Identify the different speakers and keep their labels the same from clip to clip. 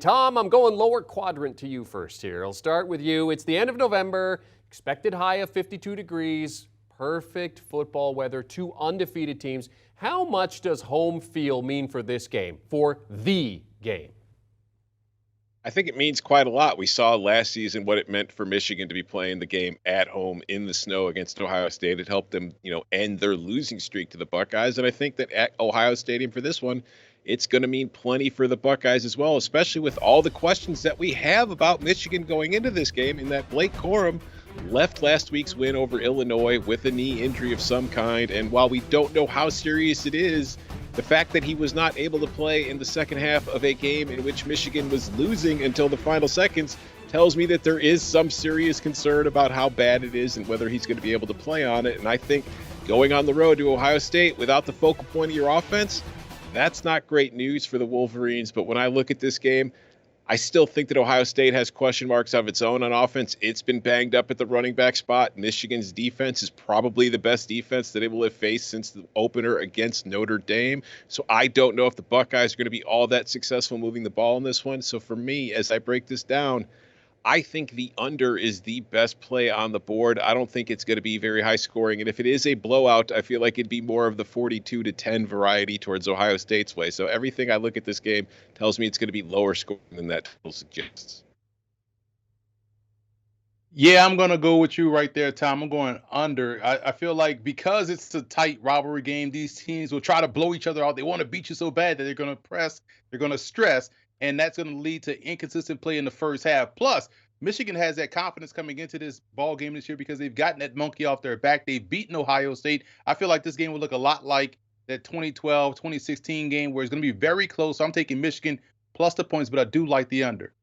Speaker 1: Tom, I'm going lower quadrant to you first here. I'll start with you. It's the end of November, expected high of 52 degrees, perfect football weather, two undefeated teams. How much does home field mean for this game, for the game?
Speaker 2: I think it means quite a lot. We saw last season what it meant for Michigan to be playing the game at home in the snow against Ohio State. It helped them, end their losing streak to the Buckeyes. And I think that at Ohio Stadium for this one, it's going to mean plenty for the Buckeyes as well, especially with all the questions that we have about Michigan going into this game, in that Blake Corum left last week's win over Illinois with a knee injury of some kind. And while we don't know how serious it is, the fact that he was not able to play in the second half of a game in which Michigan was losing until the final seconds tells me that there is some serious concern about how bad it is and whether he's going to be able to play on it. And I think going on the road to Ohio State without the focal point of your offense, that's not great news for the Wolverines. But when I look at this game, I still think that Ohio State has question marks of its own on offense. It's been banged up at the running back spot. Michigan's defense is probably the best defense that it will have faced since the opener against Notre Dame. So I don't know if the Buckeyes are going to be all that successful moving the ball in this one. So for me, as I break this down, I think the under is the best play on the board. I don't think it's going to be very high scoring. And if it is a blowout, I feel like it'd be more of the 42-10 variety towards Ohio State's way. So everything I look at this game tells me it's going to be lower scoring than that total suggests.
Speaker 3: Yeah, I'm going to go with you right there, Tom. I'm going under. I feel like because it's a tight rivalry game, these teams will try to blow each other out. They want to beat you so bad that they're going to press, they're going to stress, and that's going to lead to inconsistent play in the first half. Plus, Michigan has that confidence coming into this ball game this year because they've gotten that monkey off their back. They've beaten Ohio State. I feel like this game will look a lot like that 2012, 2016 game where it's going to be very close. So I'm taking Michigan plus the points, but I do like the under.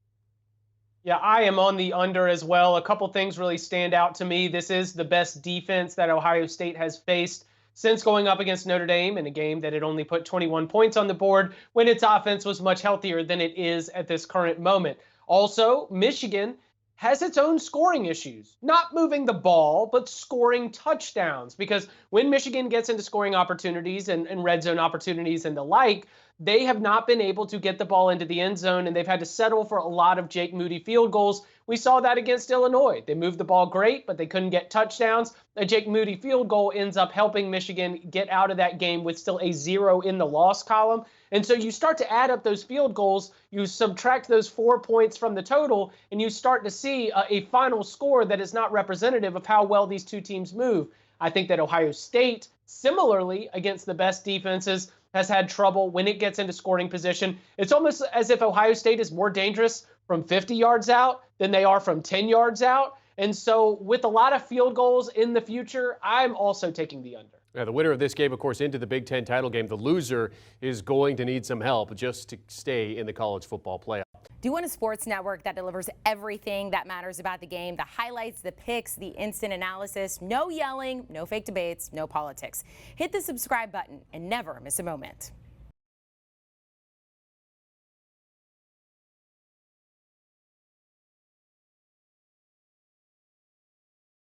Speaker 4: Yeah, I am on the under as well. A couple things really stand out to me. This is the best defense that Ohio State has faced since going up against Notre Dame in a game that had only put 21 points on the board when its offense was much healthier than it is at this current moment. Also, Michigan has its own scoring issues, not moving the ball, but scoring touchdowns. Because when Michigan gets into scoring opportunities and red zone opportunities and the like, they have not been able to get the ball into the end zone, and they've had to settle for a lot of Jake Moody field goals. We saw that against Illinois. They moved the ball great, but they couldn't get touchdowns. A Jake Moody field goal ends up helping Michigan get out of that game with still a 0 in the loss column. And so you start to add up those field goals, you subtract those 4 points from the total, and you start to see a final score that is not representative of how well these two teams move. I think that Ohio State, similarly, against the best defenses, has had trouble when it gets into scoring position. It's almost as if Ohio State is more dangerous from 50 yards out than they are from 10 yards out. And so with a lot of field goals in the future, I'm also taking the under.
Speaker 1: Yeah, the winner of this game, of course, into the Big Ten title game. The loser is going to need some help just to stay in the college football playoff.
Speaker 5: Do you want a sports network that delivers everything that matters about the game? The highlights, the picks, the instant analysis, no yelling, no fake debates, no politics. Hit the subscribe button and never miss a moment.